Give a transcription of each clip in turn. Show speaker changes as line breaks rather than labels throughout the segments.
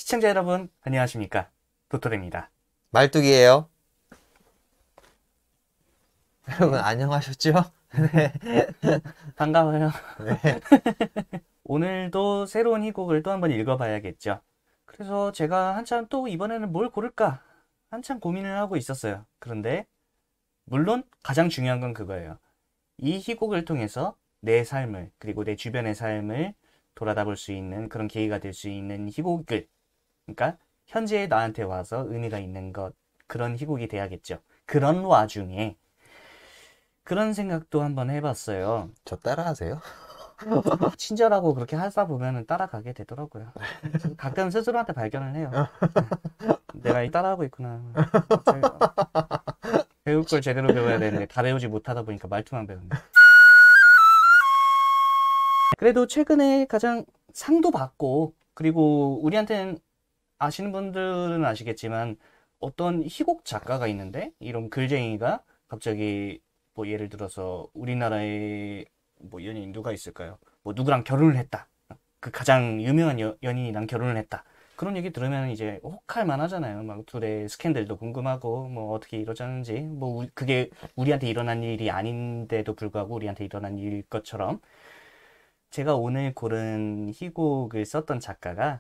시청자 여러분, 안녕하십니까? 도토리입니다.
말뚝이에요. 여러분 안녕하셨죠? 네.
반가워요.
네.
오늘도 새로운 희곡을 또 한번 읽어봐야겠죠. 그래서 제가 한참 또 이번에는 뭘 고를까? 한참 고민을 하고 있었어요. 그런데 물론 가장 중요한 건 그거예요. 이 희곡을 통해서 내 삶을, 그리고 내 주변의 삶을 돌아다 볼 수 있는 그런 계기가 될 수 있는 희곡을, 그러니까 현재의 나한테 와서 의미가 있는 것, 그런 희곡이 돼야겠죠. 그런 와중에 그런 생각도 한번 해봤어요.
저 따라하세요?
친절하고 그렇게 하다 보면 따라가게 되더라고요. 가끔 스스로한테 발견을 해요. 내가 따라하고 있구나. 배울 걸 제대로 배워야 되는데 다 배우지 못하다 보니까 말투만 배우네. 그래도 최근에 가장 상도 받고, 그리고 우리한테는 아시는 분들은 아시겠지만 어떤 희곡 작가가 있는데, 이런 글쟁이가 갑자기 뭐 예를 들어서 우리나라의 뭐 연예인 누가 있을까요? 뭐 누구랑 결혼을 했다. 그 가장 유명한 연인이랑 결혼을 했다. 그런 얘기 들으면 이제 혹할 만하잖아요. 막 둘의 스캔들도 궁금하고 뭐 어떻게 이러자는지, 뭐 그게 우리한테 일어난 일이 아닌데도 불구하고 우리한테 일어난 일일 것처럼. 제가 오늘 고른 희곡을 썼던 작가가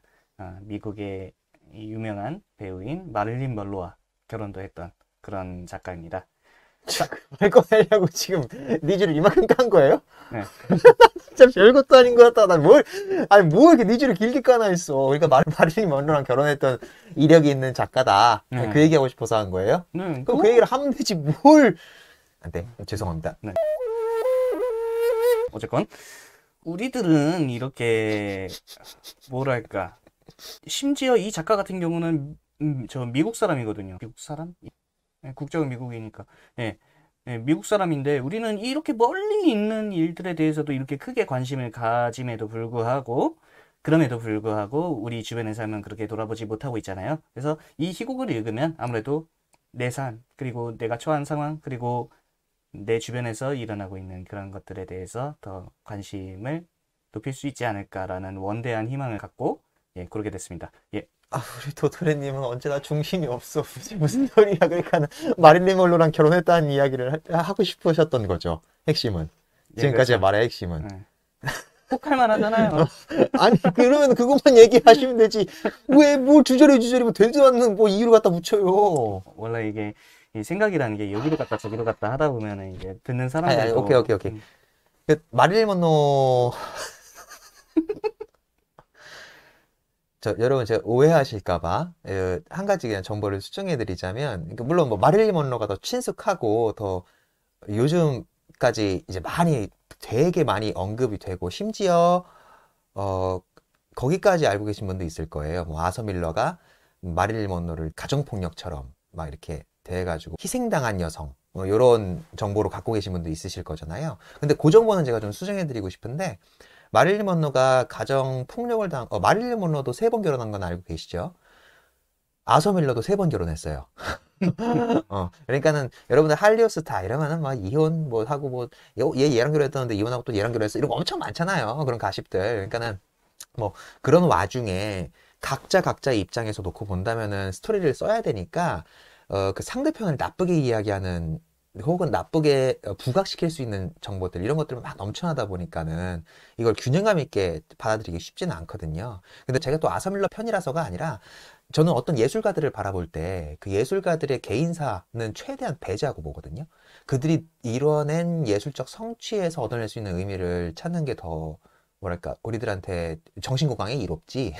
미국의 유명한 배우인 마릴린 먼로와 결혼도 했던 그런 작가입니다.
할거 하려고 지금 니즈를 이만큼 깐 거예요?
네.
진짜 별것도 아닌 것 같다. 아니 뭐 이렇게 니즈를 길게 까나 있어. 그러니까 마릴린 먼로랑 결혼했던 이력이 있는 작가다.
네.
그 얘기하고 싶어서 한 거예요?
네.
그럼 그 얘기를 하면 되지 뭘. 안 돼. 죄송합니다.
네. 어쨌건 우리들은 이렇게 뭐랄까, 심지어 이 작가 같은 경우는 저 미국 사람이거든요. 미국 사람? 네, 국적은 미국이니까. 네, 네, 미국 사람인데 우리는 이렇게 멀리 있는 일들에 대해서도 이렇게 크게 관심을 그럼에도 불구하고 우리 주변의 삶은 그렇게 돌아보지 못하고 있잖아요. 그래서 이 희곡을 읽으면 아무래도 내 삶, 그리고 내가 처한 상황, 그리고 내 주변에서 일어나고 있는 그런 것들에 대해서 더 관심을 높일 수 있지 않을까라는 원대한 희망을 갖고 고르게 됐습니다. 예.
우리 도토리님은 언제나 중심이 없어. 무슨 소리야. 그러니까 마릴린 먼로랑 결혼했다는 이야기를 하고 싶으셨던 거죠. 핵심은.
예,
지금까지
그렇죠.
말의 핵심은.
네. 혹할 만하잖아요.
아니, 그러면 그것만 얘기하시면 되지. 왜 뭐 주저리 뭐 되지도 않는 뭐 이유를 갖다 붙여요.
원래 이게 이 생각이라는 게 여기로 갔다 저기로 갔다 하다 보면은 이제 듣는
아니,
사람들도
오케이. 마릴린 먼로 여러분 제가 오해하실까봐 한 가지 그냥 정보를 수정해드리자면, 그러니까 물론 뭐 마릴린 먼로가 더 친숙하고 더 요즘까지 이제 되게 많이 언급이 되고, 심지어 거기까지 알고 계신 분도 있을 거예요. 뭐 아서 밀러가 마릴린 먼로를 가정폭력처럼 막 이렇게 대해가지고 희생당한 여성, 뭐 이런 정보로 갖고 계신 분도 있으실 거잖아요. 근데 그 정보는 제가 좀 수정해드리고 싶은데, 마릴린 먼로가 마릴린 먼로도 3번 결혼한 건 알고 계시죠? 아서 밀러도 3번 결혼했어요. 그러니까는 여러분들 할리우드 스타 이러면은 막 이혼 뭐 하고 뭐 얘랑 결혼했다는데 이혼하고 또 얘랑 결혼했어, 이런 거 엄청 많잖아요. 그런 가십들. 그러니까는 뭐 그런 와중에 각자의 입장에서 놓고 본다면은 스토리를 써야 되니까 그 상대편을 나쁘게 이야기하는, 혹은 나쁘게 부각시킬 수 있는 정보들, 이런 것들이 막 넘쳐나다 보니까는 이걸 균형감 있게 받아들이기 쉽지는 않거든요. 근데 제가 또 아서 밀러 편이라서가 아니라, 저는 어떤 예술가들을 바라볼 때 그 예술가들의 개인사는 최대한 배제하고 보거든요. 그들이 이뤄낸 예술적 성취에서 얻어낼 수 있는 의미를 찾는 게 더, 뭐랄까, 우리들한테 정신건강에 이롭지.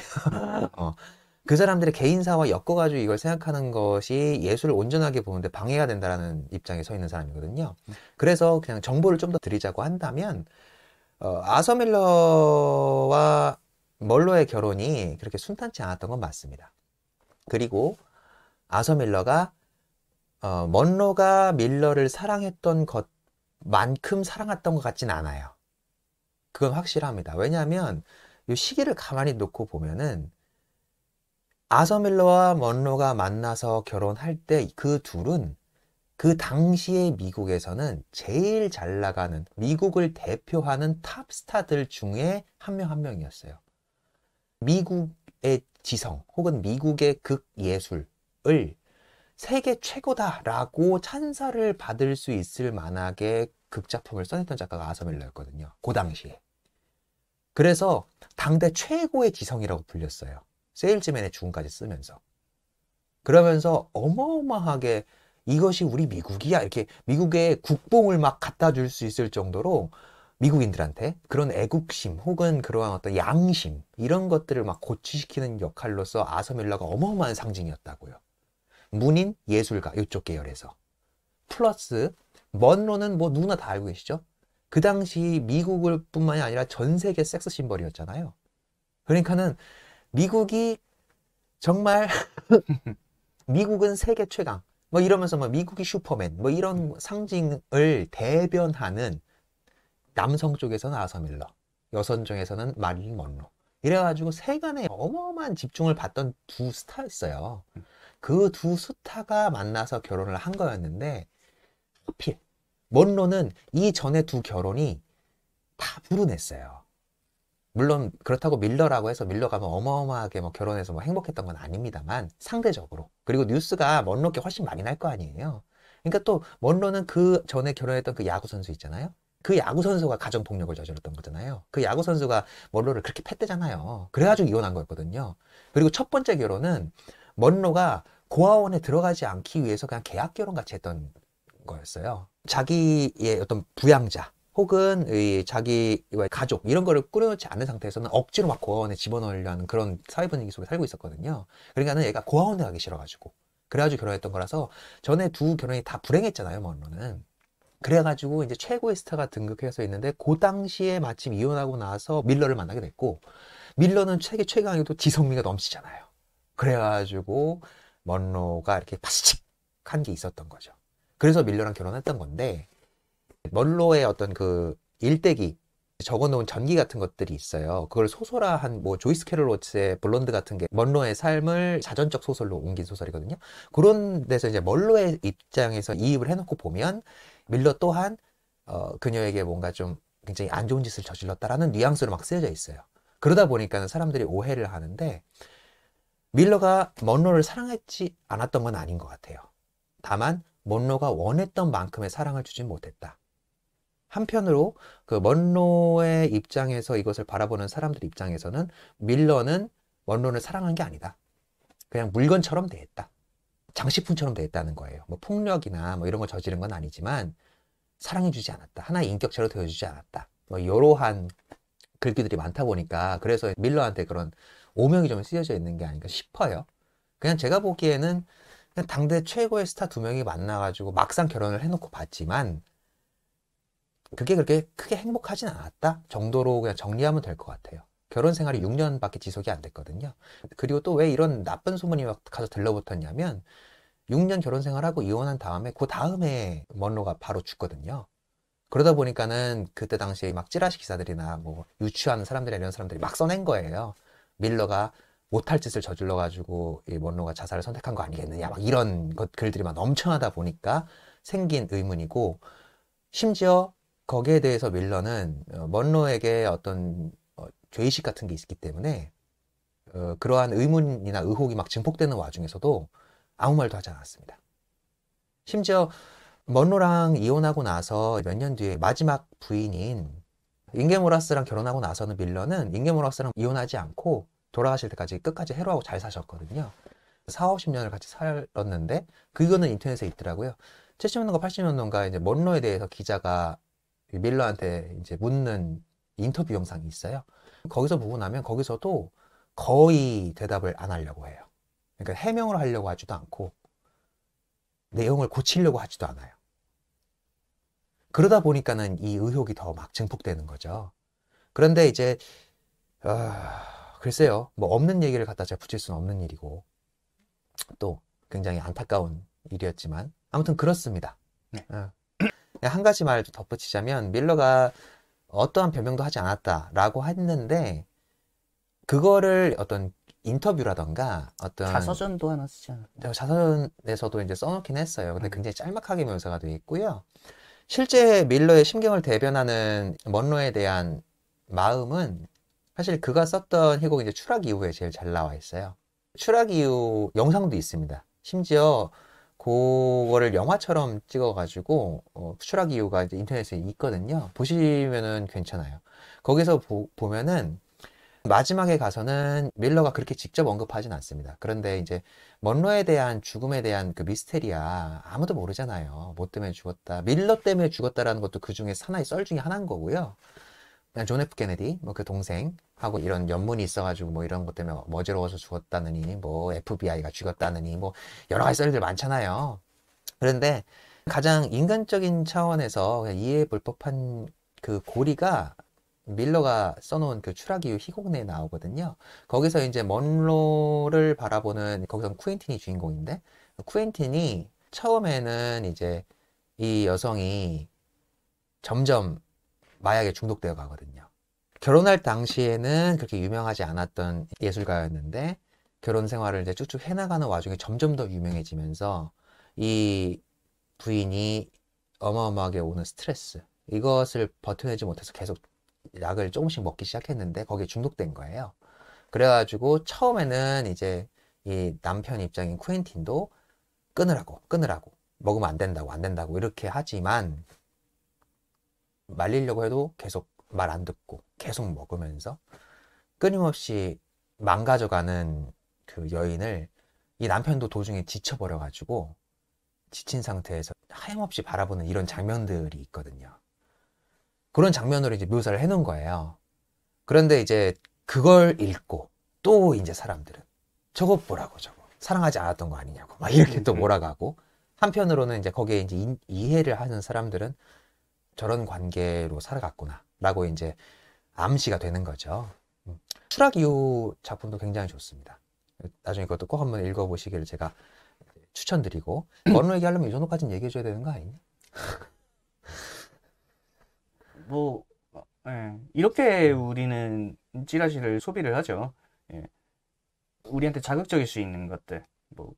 그 사람들의 개인사와 엮어가지고 이걸 생각하는 것이 예술을 온전하게 보는데 방해가 된다라는 입장에 서 있는 사람이거든요. 그래서 그냥 정보를 좀 더 드리자고 한다면, 아서 밀러와 멀로의 결혼이 그렇게 순탄치 않았던 건 맞습니다. 그리고 아서 밀러가 먼로가 밀러를 사랑했던 것만큼 사랑했던 것 같진 않아요. 그건 확실합니다. 왜냐하면 이 시기를 가만히 놓고 보면은, 아서 밀러와 먼로가 만나서 결혼할 때 그 둘은 그 당시에 미국에서는 제일 잘 나가는, 미국을 대표하는 탑스타들 중에 한 명이었어요. 미국의 지성 혹은 미국의 극예술을 세계 최고다라고 찬사를 받을 수 있을 만하게 극작품을 써냈던 작가가 아서 밀러였거든요. 그 당시에. 그래서 당대 최고의 지성이라고 불렸어요. 세일즈맨의 죽음까지 쓰면서. 그러면서 어마어마하게 이것이 우리 미국이야 이렇게 미국의 국뽕을 막 갖다 줄 수 있을 정도로 미국인들한테 그런 애국심 혹은 그러한 어떤 양심 이런 것들을 막 고취시키는 역할로서 아서 밀러가 어마어마한 상징이었다고요. 문인 예술가 이쪽 계열에서. 플러스 먼로는 뭐 누구나 다 알고 계시죠? 그 당시 미국을 뿐만이 아니라 전 세계 섹스 심벌이었잖아요. 그러니까는 미국이 정말 미국은 세계 최강 뭐 이러면서 뭐 미국이 슈퍼맨 뭐 이런 상징을 대변하는 남성 쪽에서는 아서 밀러, 여성 쪽에서는 마릴린 먼로. 이래가지고 세간에 어마어마한 집중을 받던 두 스타였어요. 그 두 스타가 만나서 결혼을 한 거였는데 하필 먼로는 이 전에 두 결혼이 다 불운했어요. 물론 그렇다고 밀러라고 해서 밀러가 뭐 어마어마하게 뭐 결혼해서 뭐 행복했던 건 아닙니다만 상대적으로. 그리고 뉴스가 먼로께 훨씬 많이 날 거 아니에요. 그러니까 또 먼로는 그 전에 결혼했던 그 야구 선수 있잖아요. 그 야구 선수가 가정 폭력을 저질렀던 거잖아요. 그 야구 선수가 먼로를 그렇게 팼대잖아요. 그래가지고 이혼한 거였거든요. 그리고 첫 번째 결혼은 먼로가 고아원에 들어가지 않기 위해서 그냥 계약 결혼 같이 했던 거였어요. 자기의 어떤 부양자 혹은 자기의 가족 이런 거를 꾸려놓지 않은 상태에서는 억지로 막 고아원에 집어넣으려는 그런 사회 분위기 속에 살고 있었거든요. 그러니까는 얘가 고아원에 가기 싫어가지고 그래가지고 결혼했던 거라서 전에 두 결혼이 다 불행했잖아요, 먼로는. 그래가지고 이제 최고의 스타가 등극해서 있는데 그 당시에 마침 이혼하고 나서 밀러를 만나게 됐고 밀러는 세계 최강에도 지성미가 넘치잖아요. 그래가지고 먼로가 이렇게 파스칙한 게 있었던 거죠. 그래서 밀러랑 결혼했던 건데 먼로의 어떤 그 일대기 적어놓은 전기 같은 것들이 있어요. 그걸 소설화한 뭐 조이스 캐럴 오츠의 블론드 같은 게 먼로의 삶을 자전적 소설로 옮긴 소설이거든요. 그런 데서 이제 먼로의 입장에서 이입을 해놓고 보면 밀러 또한 그녀에게 뭔가 좀 굉장히 안 좋은 짓을 저질렀다라는 뉘앙스로 막 쓰여져 있어요. 그러다 보니까 사람들이 오해를 하는데 밀러가 먼로를 사랑했지 않았던 건 아닌 것 같아요. 다만 먼로가 원했던 만큼의 사랑을 주진 못했다. 한편으로 그 먼로의 입장에서 이것을 바라보는 사람들 입장에서는 밀러는 먼로를 사랑한 게 아니다. 그냥 물건처럼 대했다. 장식품처럼 대했다는 거예요. 뭐 폭력이나 뭐 이런 걸 저지른 건 아니지만 사랑해주지 않았다. 하나의 인격체로 되어주지 않았다. 뭐 이러한 글귀들이 많다 보니까 그래서 밀러한테 그런 오명이 좀 쓰여져 있는 게 아닌가 싶어요. 그냥 제가 보기에는 그냥 당대 최고의 스타 두 명이 만나가지고 막상 결혼을 해놓고 봤지만 그게 그렇게 크게 행복하진 않았다 정도로 그냥 정리하면 될 것 같아요. 결혼 생활이 6년밖에 지속이 안 됐거든요. 그리고 또 왜 이런 나쁜 소문이 막 가서 들러붙었냐면 6년 결혼 생활하고 이혼한 다음에 그 다음에 먼로가 바로 죽거든요. 그러다 보니까는 그때 당시에 막 찌라시 기사들이나 뭐 유추하는 사람들이나 이런 사람들이 막 써낸 거예요. 밀러가 못할 짓을 저질러가지고 이 먼로가 자살을 선택한 거 아니겠느냐 막 이런 글들이 막 넘쳐나다 보니까 생긴 의문이고 심지어 거기에 대해서 밀러는 먼로에게 어떤 죄의식 같은 게 있기 때문에 그러한 의문이나 의혹이 막 증폭되는 와중에서도 아무 말도 하지 않았습니다. 심지어 먼로랑 이혼하고 나서 몇 년 뒤에 마지막 부인인 잉게모라스랑 결혼하고 나서는 밀러는 잉게모라스랑 이혼하지 않고 돌아가실 때까지 끝까지 해로하고 잘 사셨거든요. 4, 50년을 같이 살았는데 그거는 인터넷에 있더라고요. 70년대인가 80년대인가 이제 먼로에 대해서 기자가 밀러한테 이제 묻는 인터뷰 영상이 있어요. 거기서 보고 나면 거기서도 거의 대답을 안 하려고 해요. 그러니까 해명을 하려고 하지도 않고 내용을 고치려고 하지도 않아요. 그러다 보니까는 이 의혹이 더 막 증폭되는 거죠. 그런데 이제 글쎄요, 뭐 없는 얘기를 갖다 제가 붙일 수는 없는 일이고 또 굉장히 안타까운 일이었지만 아무튼 그렇습니다.
네.
한 가지 말 덧붙이자면 밀러가 어떠한 변명도 하지 않았다라고 했는데 그거를 어떤 인터뷰라던가 어떤
자서전도 하나 쓰지 않았나?
자서전에서도 이제 써놓긴 했어요. 근데 굉장히 짤막하게 묘사가 되어 있고요. 실제 밀러의 심경을 대변하는 먼로에 대한 마음은 사실 그가 썼던 희곡이 이제 추락 이후에 제일 잘 나와 있어요. 추락 이후 영상도 있습니다. 심지어 그거를 영화처럼 찍어가지고 추락 이후가 이제 인터넷에 있거든요. 보시면은 괜찮아요. 거기서 보면은 마지막에 가서는 밀러가 그렇게 직접 언급하진 않습니다. 그런데 이제 먼로에 대한 죽음에 대한 그 미스테리야 아무도 모르잖아요. 뭐 때문에 죽었다. 밀러 때문에 죽었다라는 것도 그 중에 하나의 썰 중에 하나인 거고요. 그냥 존 F 케네디 뭐 그 동생하고 이런 연문이 있어가지고 뭐 이런 것 때문에 머지러워서 죽었다느니 뭐 FBI가 죽였다느니 뭐 여러 가지 썰들 많잖아요. 그런데 가장 인간적인 차원에서 그냥 이해해 볼 법한 그 고리가 밀러가 써놓은 그 추락 이후 희곡 내에 나오거든요. 거기서 이제 먼로를 바라보는 거기서 쿠엔틴이 주인공인데 쿠엔틴이 처음에는 이제 이 여성이 점점 마약에 중독되어 가거든요. 결혼할 당시에는 그렇게 유명하지 않았던 예술가였는데 결혼 생활을 이제 쭉쭉 해나가는 와중에 점점 더 유명해지면서 이 부인이 어마어마하게 오는 스트레스 이것을 버텨내지 못해서 계속 약을 조금씩 먹기 시작했는데 거기에 중독된 거예요. 그래가지고 처음에는 이제 이 남편 입장인 쿠엔틴도 끊으라고 먹으면 안 된다고 이렇게 하지만 말리려고 해도 계속 말 안 듣고 계속 먹으면서 끊임없이 망가져가는 그 여인을 이 남편도 도중에 지쳐버려가지고 지친 상태에서 하염없이 바라보는 이런 장면들이 있거든요. 그런 장면으로 이제 묘사를 해놓은 거예요. 그런데 이제 그걸 읽고 또 이제 사람들은 저거 보라고 저거 사랑하지 않았던 거 아니냐고 막 이렇게 또 몰아가고 한편으로는 이제 거기에 이제 이해를 하는 사람들은 저런 관계로 살아갔구나 라고 이제 암시가 되는 거죠. 추락 이후 작품도 굉장히 좋습니다. 나중에 그것도 꼭 한번 읽어보시기를 제가 추천드리고 언어 얘기하려면 이 정도까지는 얘기해줘야 되는 거 아니냐?
뭐, 예. 이렇게 우리는 찌라시를 소비를 하죠. 예. 우리한테 자극적일 수 있는 것들. 뭐,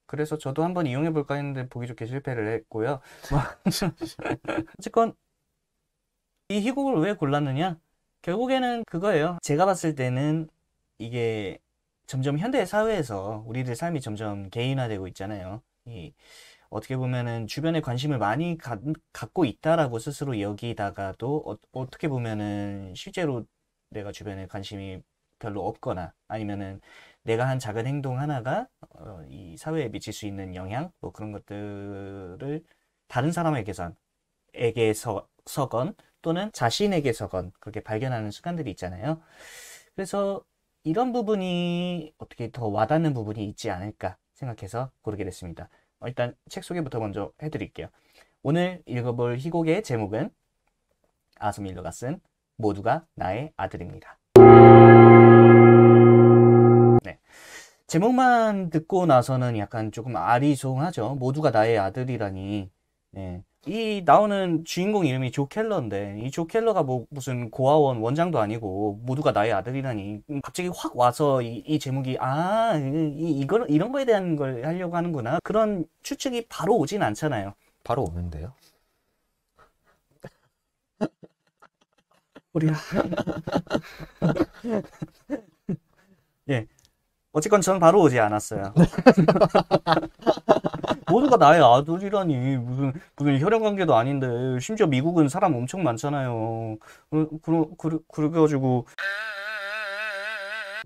그래서 저도 한번 이용해 볼까 했는데 보기 좋게 실패를 했고요. 뭐, 어쨌건, 이 희곡을 왜 골랐느냐? 결국에는 그거예요. 제가 봤을 때는 이게 점점 현대 사회에서 우리들 삶이 점점 개인화되고 있잖아요. 어떻게 보면은 주변에 관심을 많이 갖고 있다라고 스스로 여기다가도 어떻게 보면은 실제로 내가 주변에 관심이 별로 없거나 아니면은 내가 한 작은 행동 하나가 이 사회에 미칠 수 있는 영향 뭐 그런 것들을 다른 사람에게서건 또는 자신에게서건 그렇게 발견하는 순간들이 있잖아요. 그래서 이런 부분이 어떻게 더 와닿는 부분이 있지 않을까 생각해서 고르게 됐습니다. 일단 책 소개부터 먼저 해드릴게요. 오늘 읽어볼 희곡의 제목은 아서 밀러가 쓴 모두가 나의 아들입니다. 네. 제목만 듣고 나서는 약간 조금 아리송하죠. 모두가 나의 아들이라니. 네. 이 나오는 주인공 이름이 조 켈러인데 이 조 켈러가 뭐 무슨 고아원 원장도 아니고 모두가 나의 아들이라니 갑자기 확 와서 이 제목이 이걸 이런 거에 대한 걸 하려고 하는구나 그런 추측이 바로 오진 않잖아요.
바로 오는데요.
우리야. 예. 어쨌건 전 바로 오지 않았어요. 모두가 나의 아들이라니 무슨 혈연 관계도 아닌데 심지어 미국은 사람 엄청 많잖아요. 그래가지고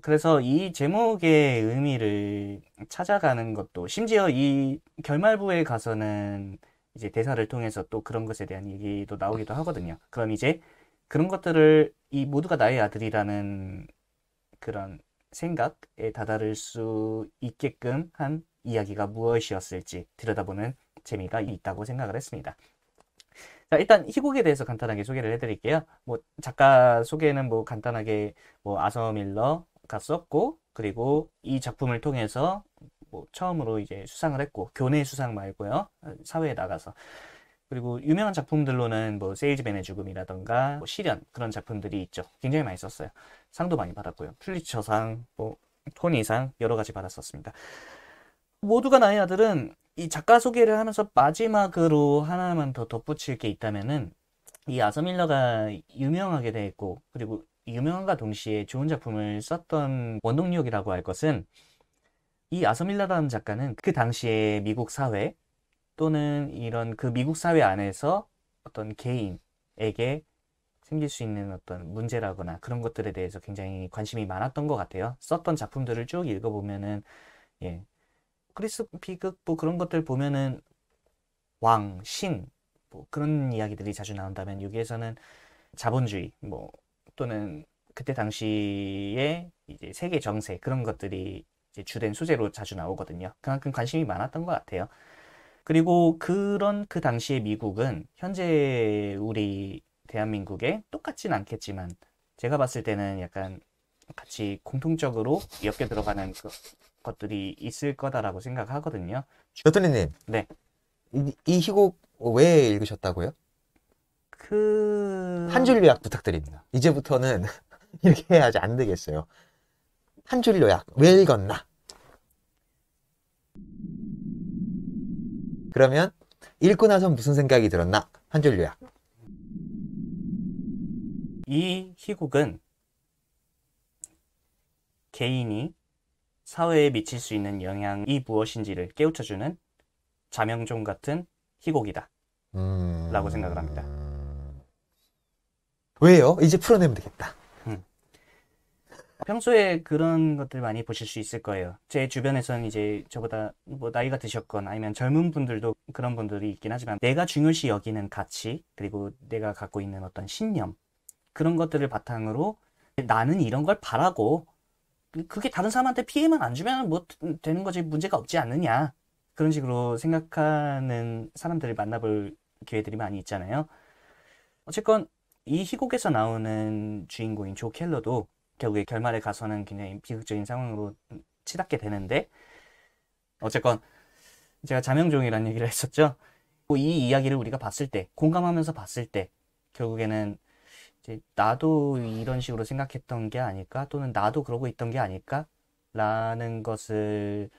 그래서 이 제목의 의미를 찾아가는 것도 심지어 이 결말부에 가서는 이제 대사를 통해서 또 그런 것에 대한 얘기도 나오기도 하거든요. 그럼 이제 그런 것들을 이 모두가 나의 아들이라는 그런 생각에 다다를 수 있게끔 한 이야기가 무엇이었을지 들여다보는 재미가 있다고 생각을 했습니다. 자, 일단 희곡에 대해서 간단하게 소개를 해드릴게요. 뭐 작가 소개는 뭐 간단하게 뭐 아서 밀러가 썼고 그리고 이 작품을 통해서 뭐 처음으로 이제 수상을 했고 교내 수상 말고요 사회에 나가서 그리고 유명한 작품들로는 뭐 세일즈맨의 죽음이라던가 뭐 시련 그런 작품들이 있죠. 굉장히 많이 썼어요. 상도 많이 받았고요. 플리처상, 뭐 토니상 여러 가지 받았었습니다. 모두가 나의 아들은 이 작가 소개를 하면서 마지막으로 하나만 더 덧붙일 게 있다면은 이 아서 밀러가 유명하게 됐고 그리고 유명한가 동시에 좋은 작품을 썼던 원동력이라고 할 것은 이 아서밀러라는 작가는 그 당시에 미국 사회 또는 이런 그 미국 사회 안에서 어떤 개인에게 생길 수 있는 어떤 문제라거나 그런 것들에 대해서 굉장히 관심이 많았던 것 같아요. 썼던 작품들을 쭉 읽어보면은, 예. 크리스 비극 뭐 그런 것들 보면은 왕, 신, 뭐 그런 이야기들이 자주 나온다면 여기에서는 자본주의, 뭐 또는 그때 당시에 이제 세계 정세 그런 것들이 이제 주된 소재로 자주 나오거든요. 그만큼 관심이 많았던 것 같아요. 그리고 그런 그 당시의 미국은 현재 우리 대한민국에 똑같진 않겠지만 제가 봤을 때는 약간 같이 공통적으로 엮여 들어가는 것들이 있을 거다라고 생각하거든요.
조토리님,
네.
이 희곡 왜 읽으셨다고요? 한 줄 요약 부탁드립니다. 이제부터는 이렇게 해야지 안 되겠어요. 한 줄 요약, 왜 읽었나? 그러면 읽고 나서 무슨 생각이 들었나? 한 줄 요약.
이 희곡은 개인이 사회에 미칠 수 있는 영향이 무엇인지를 깨우쳐주는 자명종 같은 희곡이다 라고 생각을 합니다.
왜요? 이제 풀어내면 되겠다.
평소에 그런 것들 많이 보실 수 있을 거예요. 제 주변에서는 이제 저보다 뭐 나이가 드셨거나 아니면 젊은 분들도 그런 분들이 있긴 하지만 내가 중요시 여기는 가치 그리고 내가 갖고 있는 어떤 신념 그런 것들을 바탕으로 나는 이런 걸 바라고 그게 다른 사람한테 피해만 안 주면 뭐 되는 거지 문제가 없지 않느냐 그런 식으로 생각하는 사람들을 만나볼 기회들이 많이 있잖아요. 어쨌건 이 희곡에서 나오는 주인공인 조 켈러도 결국에 결말에 가서는 굉장히 비극적인 상황으로 치닫게 되는데 어쨌건 제가 자명종이라는 얘기를 했었죠. 이 이야기를 우리가 봤을 때 공감하면서 봤을 때 결국에는 이제 나도 이런 식으로 생각했던 게 아닐까 또는 나도 그러고 있던 게 아닐까 라는 것을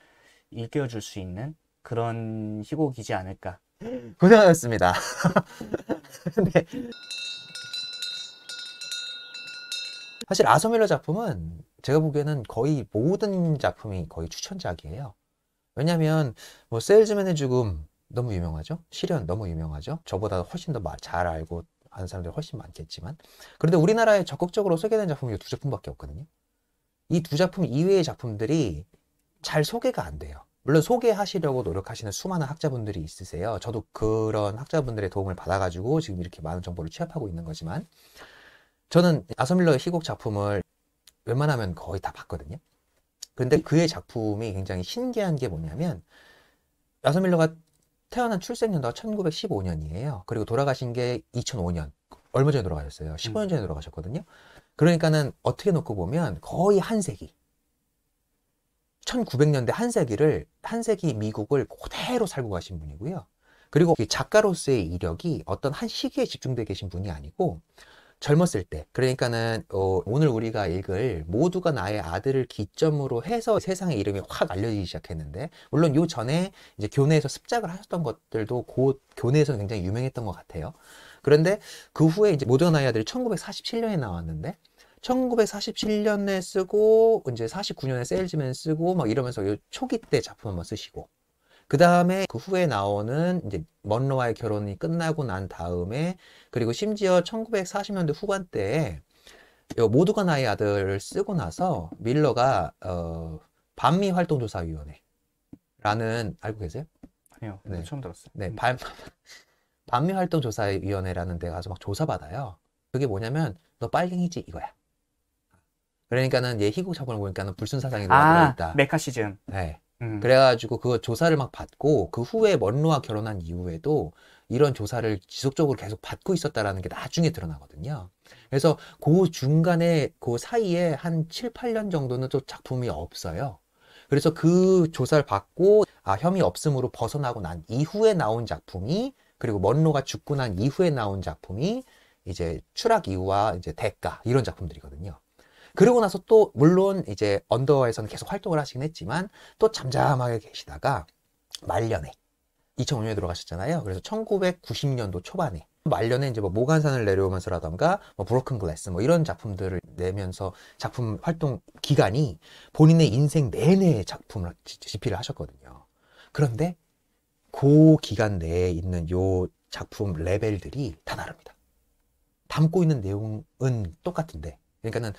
일깨워줄 수 있는 그런 희곡이지 않을까.
고생하셨습니다. 네. 사실 아서밀러 작품은 제가 보기에는 거의 모든 작품이 거의 추천작이에요. 왜냐면 뭐 세일즈맨의 죽음 너무 유명하죠. 실현 너무 유명하죠. 저보다 훨씬 더 잘 알고 아는 사람들이 훨씬 많겠지만 그런데 우리나라에 적극적으로 소개된 작품이 두 작품밖에 없거든요. 이 두 작품 이외의 작품들이 잘 소개가 안 돼요. 물론 소개하시려고 노력하시는 수많은 학자분들이 있으세요. 저도 그런 학자분들의 도움을 받아가지고 지금 이렇게 많은 정보를 취합하고 있는 거지만 저는 아서밀러의 희곡 작품을 웬만하면 거의 다 봤거든요. 근데 그의 작품이 굉장히 신기한 게 뭐냐면 아서밀러가 태어난 출생연도가 1915년이에요. 그리고 돌아가신 게 2005년. 얼마 전에 돌아가셨어요. 15년 전에 돌아가셨거든요. 그러니까는 어떻게 놓고 보면 거의 한 세기. 1900년대 한 세기 미국을 그대로 살고 가신 분이고요. 그리고 작가로서의 이력이 어떤 한 시기에 집중되어 계신 분이 아니고 젊었을 때 그러니까는 오늘 우리가 읽을 모두가 나의 아들을 기점으로 해서 세상의 이름이 확 알려지기 시작했는데 물론 요 전에 이제 교내에서 습작을 하셨던 것들도 곧 교내에서 굉장히 유명했던 것 같아요. 그런데 그 후에 이제 모두가 나의 아들이 1947년에 나왔는데 1947년에 쓰고 이제 49년에 세일즈맨 쓰고 막 이러면서 요 초기 때 작품 한번 쓰시고 그 다음에 그 후에 나오는 이제 먼로와의 결혼이 끝나고 난 다음에 그리고 심지어 1940년대 후반대에 모두가 나의 아들을 쓰고 나서 밀러가 반미 활동조사위원회라는 알고 계세요?
아니요,
네.
처음 들었어요.
네, 반미 활동조사위원회라는 데 가서 막 조사받아요. 그게 뭐냐면 너 빨갱이지 이거야. 그러니까는 얘 희곡 작품을 보니까는 불순사상이 들어있다.
메카시즘.
네. 그래가지고 그거 조사를 막 받고 그 후에 먼로와 결혼한 이후에도 이런 조사를 지속적으로 계속 받고 있었다라는 게 나중에 드러나거든요. 그래서 그 중간에 그 사이에 한 7, 8년 정도는 또 작품이 없어요. 그래서 그 조사를 받고 혐의 없음으로 벗어나고 난 이후에 나온 작품이 그리고 먼로가 죽고 난 이후에 나온 작품이 이제 추락 이후와 이제 대가 이런 작품들이거든요. 그러고 나서 또 물론 이제 언더에서는 계속 활동을 하시긴 했지만 또 잠잠하게 계시다가 말년에 2005년에 돌아가셨잖아요. 그래서 1990년도 초반에 말년에 이제 뭐 모간산을 내려오면서라던가 뭐 브로큰 글래스 뭐 이런 작품들을 내면서 작품 활동 기간이 본인의 인생 내내 작품을 집필을 하셨거든요. 그런데 그 기간 내에 있는 요 작품 레벨들이 다 다릅니다. 담고 있는 내용은 똑같은데, 그러니까는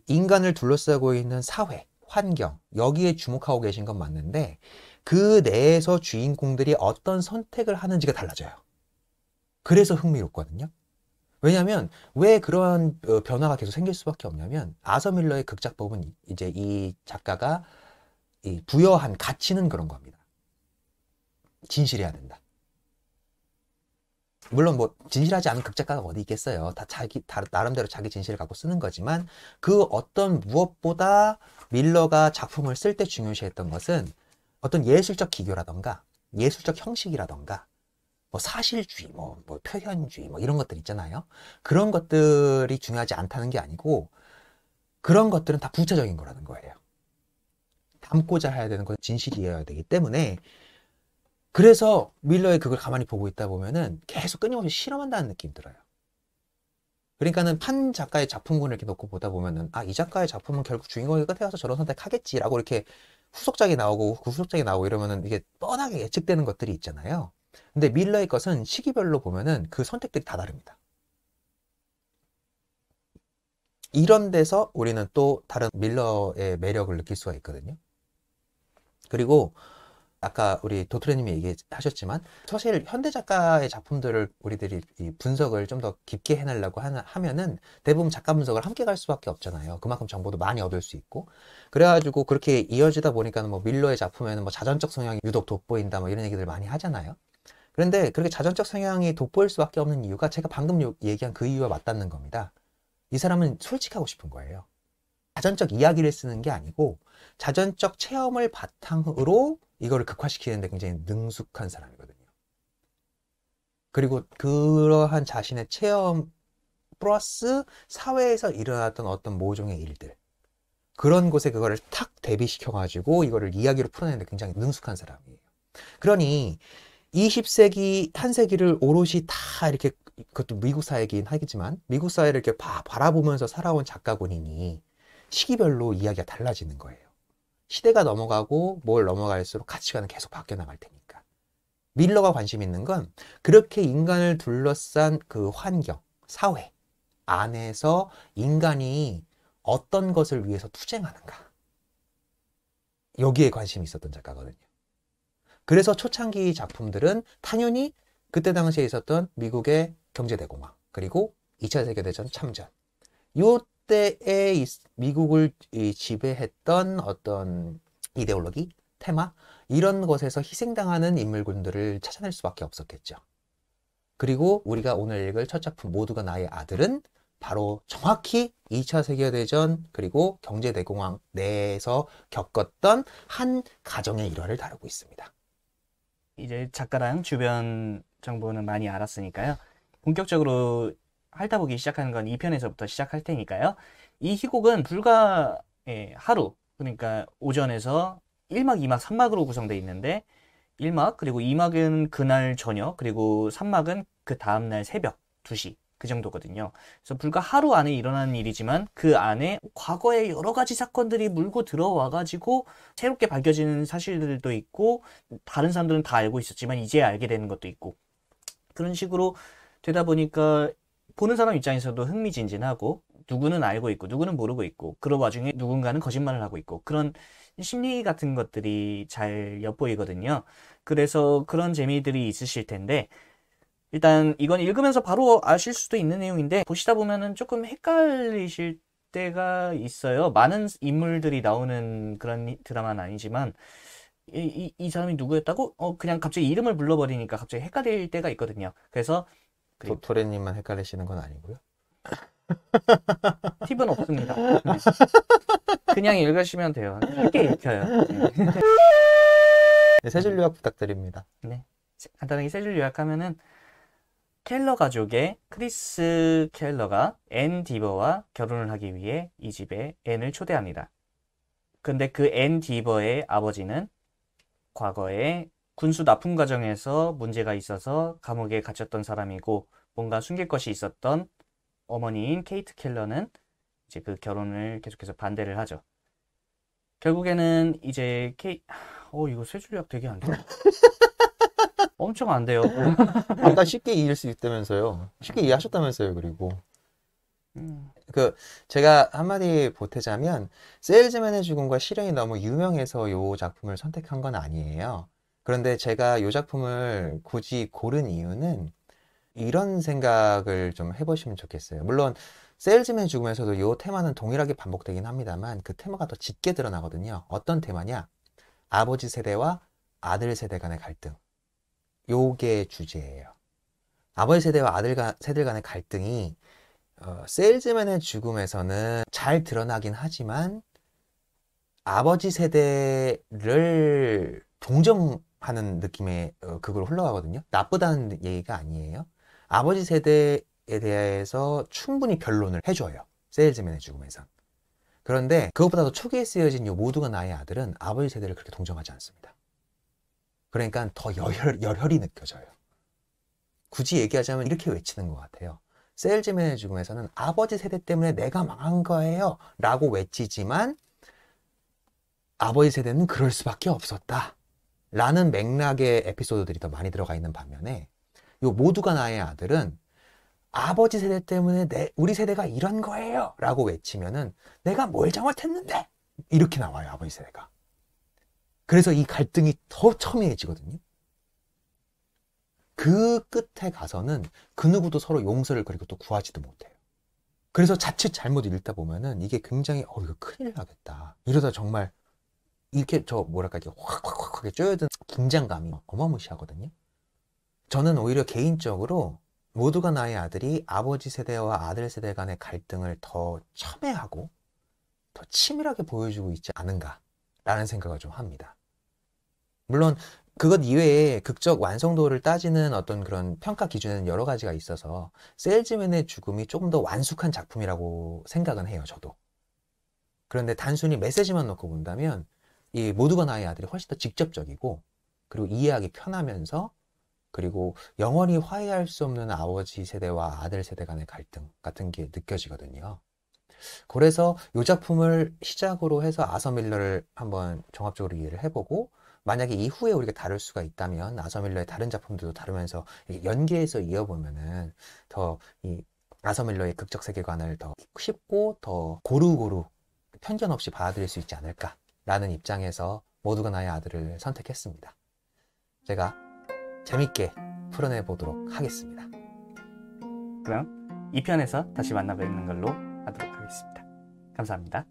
인간을 둘러싸고 있는 사회, 환경, 여기에 주목하고 계신 건 맞는데 그 내에서 주인공들이 어떤 선택을 하는지가 달라져요. 그래서 흥미롭거든요. 왜냐하면 왜 그러한 변화가 계속 생길 수밖에 없냐면 아서 밀러의 극작법은 이제 이 작가가 부여한 가치는 그런 겁니다. 진실해야 된다. 물론 뭐 진실하지 않은 극작가가 어디 있겠어요. 다 나름대로 자기 진실을 갖고 쓰는 거지만 그 어떤 무엇보다 밀러가 작품을 쓸 때 중요시했던 것은 어떤 예술적 기교라던가 예술적 형식이라던가 뭐 사실주의, 뭐 표현주의, 뭐 이런 것들 있잖아요. 그런 것들이 중요하지 않다는 게 아니고 그런 것들은 다 부차적인 거라는 거예요. 담고자 해야 되는 건 진실이어야 되기 때문에 그래서 밀러의 그걸 가만히 보고 있다 보면은 계속 끊임없이 실험한다는 느낌이 들어요. 그러니까는 한 작가의 작품군을 이렇게 놓고 보다 보면은 아, 이 작가의 작품은 결국 주인공이 끝에 가서 저런 선택하겠지라고 이렇게 후속작이 나오고 그 후속작이 나오고 이러면은 이게 뻔하게 예측되는 것들이 있잖아요. 근데 밀러의 것은 시기별로 보면은 그 선택들이 다 다릅니다. 이런 데서 우리는 또 다른 밀러의 매력을 느낄 수가 있거든요. 그리고 아까 우리 도트레님이 얘기하셨지만 사실 현대 작가의 작품들을 우리들이 이 분석을 좀 더 깊게 해내려고 하면은 대부분 작가 분석을 함께 갈 수밖에 없잖아요. 그만큼 정보도 많이 얻을 수 있고 그래가지고 그렇게 이어지다 보니까는 뭐 밀러의 작품에는 뭐 자전적 성향이 유독 돋보인다 뭐 이런 얘기들 많이 하잖아요. 그런데 그렇게 자전적 성향이 돋보일 수밖에 없는 이유가 제가 방금 얘기한 그 이유와 맞닿는 겁니다. 이 사람은 솔직하고 싶은 거예요. 자전적 이야기를 쓰는 게 아니고 자전적 체험을 바탕으로 이거를 극화시키는데 굉장히 능숙한 사람이거든요. 그리고 그러한 자신의 체험 플러스 사회에서 일어났던 어떤 모종의 일들 그런 곳에 그거를 탁 대비시켜가지고 이거를 이야기로 풀어내는데 굉장히 능숙한 사람이에요. 그러니 20세기, 한 세기를 오롯이 다 이렇게 그것도 미국 사회이긴 하겠지만 미국 사회를 이렇게 바라보면서 살아온 작가군이니 시기별로 이야기가 달라지는 거예요. 시대가 넘어가고 뭘 넘어갈수록 가치관은 계속 바뀌어 나갈 테니까. 밀러가 관심 있는 건 그렇게 인간을 둘러싼 그 환경, 사회 안에서 인간이 어떤 것을 위해서 투쟁하는가. 여기에 관심이 있었던 작가거든요. 그래서 초창기 작품들은 당연히 그때 당시에 있었던 미국의 경제대공황, 그리고 2차 세계대전 참전. 요때에 미국을 지배했던 어떤 이데올로기, 테마, 이런 것에서 희생당하는 인물군들을 찾아낼 수밖에 없었겠죠. 그리고 우리가 오늘 읽을 첫 작품 모두가 나의 아들은 바로 정확히 2차 세계대전 그리고 경제대공황 내에서 겪었던 한 가정의 일화를 다루고 있습니다.
이제 작가랑 주변 정보는 많이 알았으니까요. 본격적으로 핥아보기 시작하는 건 2편에서부터 시작할 테니까요. 이 희곡은 불과 하루, 그러니까 오전에서 1막, 2막, 3막으로 구성되어 있는데 1막, 그리고 2막은 그날 저녁, 그리고 3막은 그 다음날 새벽 2시 그 정도거든요. 그래서 불과 하루 안에 일어난 일이지만 그 안에 과거의 여러 가지 사건들이 물고 들어와가지고 새롭게 밝혀지는 사실들도 있고 다른 사람들은 다 알고 있었지만 이제 알게 되는 것도 있고 그런 식으로 되다 보니까 보는 사람 입장에서도 흥미진진하고 누구는 알고 있고 누구는 모르고 있고 그런 와중에 누군가는 거짓말을 하고 있고 그런 심리 같은 것들이 잘 엿보이거든요. 그래서 그런 재미들이 있으실 텐데 일단 이건 읽으면서 바로 아실 수도 있는 내용인데 보시다 보면은 조금 헷갈리실 때가 있어요. 많은 인물들이 나오는 그런 드라마는 아니지만 이 사람이 누구였다고? 그냥 갑자기 이름을 불러버리니까 갑자기 헷갈릴 때가 있거든요. 그래서
도레님만 헷갈리시는 건 아니고요.
팁은 없습니다. 네. 그냥 읽으시면 돼요. 쉽게 읽혀요.
네, 세줄 요약 부탁드립니다.
네. 간단하게 세 줄 요약하면은 켈러 가족의 크리스 켈러가 앤 디버와 결혼을 하기 위해 이 집에 앤을 초대합니다. 근데 그 앤 디버의 아버지는 과거에 군수 납품 과정에서 문제가 있어서 감옥에 갇혔던 사람이고 뭔가 숨길 것이 있었던 어머니인 케이트 켈러는 이제 그 결혼을 계속해서 반대를 하죠. 결국에는 이제 이거 세 줄약 되게 안 돼. 엄청 안 돼요.
아까 쉽게 이해할 수 있다면서요. 쉽게 이해하셨다면서요. 그리고
음,
제가 한마디 보태자면 세일즈맨의 죽음과 실현이 너무 유명해서 이 작품을 선택한 건 아니에요. 그런데 제가 이 작품을 굳이 고른 이유는 이런 생각을 좀 해보시면 좋겠어요. 물론 세일즈맨의 죽음에서도 이 테마는 동일하게 반복되긴 합니다만 그 테마가 더 짙게 드러나거든요. 어떤 테마냐? 아버지 세대와 아들 세대 간의 갈등. 요게 주제예요. 아버지 세대와 세대 간의 갈등이 세일즈맨의 죽음에서는 잘 드러나긴 하지만 아버지 세대를 동정하는 느낌의 그걸 흘러가거든요. 나쁘다는 얘기가 아니에요. 아버지 세대에 대해서 충분히 변론을 해줘요. 세일즈맨의 죽음에선. 그런데 그것보다도 초기에 쓰여진 요 모두가 나의 아들은 아버지 세대를 그렇게 동정하지 않습니다. 그러니까 더 열혈이 느껴져요. 굳이 얘기하자면 이렇게 외치는 것 같아요. 세일즈맨의 죽음에서는 아버지 세대 때문에 내가 망한 거예요 라고 외치지만 아버지 세대는 그럴 수밖에 없었다 라는 맥락의 에피소드들이 더 많이 들어가 있는 반면에 요 모두가 나의 아들은 아버지 세대 때문에 우리 세대가 이런 거예요 라고 외치면은 내가 뭘 잘못했는데 이렇게 나와요. 아버지 세대가. 그래서 이 갈등이 더 첨예해지거든요. 그 끝에 가서는 그 누구도 서로 용서를 그리고 또 구하지도 못해요. 그래서 자칫 잘못 읽다 보면은 이게 굉장히 이거 큰일 나겠다. 이러다 정말 이렇게 이렇게 확확확하게 쪼여든 긴장감이 어마무시하거든요. 저는 오히려 개인적으로 모두가 나의 아들이 아버지 세대와 아들 세대 간의 갈등을 더 첨예하고 더 치밀하게 보여주고 있지 않은가라는 생각을 좀 합니다. 물론 그것 이외에 극적 완성도를 따지는 어떤 그런 평가 기준에는 여러 가지가 있어서 세일즈맨의 죽음이 조금 더 완숙한 작품이라고 생각은 해요. 저도. 그런데 단순히 메시지만 놓고 본다면 이 모두가 나의 아들이 훨씬 더 직접적이고 그리고 이해하기 편하면서 그리고 영원히 화해할 수 없는 아버지 세대와 아들 세대 간의 갈등 같은 게 느껴지거든요. 그래서 이 작품을 시작으로 해서 아서 밀러를 한번 종합적으로 이해를 해보고 만약에 이후에 우리가 다룰 수가 있다면 아서 밀러의 다른 작품들도 다루면서 연계해서 이어보면은 더 이 아서 밀러의 극적 세계관을 더 쉽고 더 고루고루 편견 없이 받아들일 수 있지 않을까라는 입장에서 모두가 나의 아들을 선택했습니다. 제가 재밌게 풀어내 보도록 하겠습니다.
그럼 2편에서 다시 만나 뵙는 걸로 하도록 하겠습니다. 감사합니다.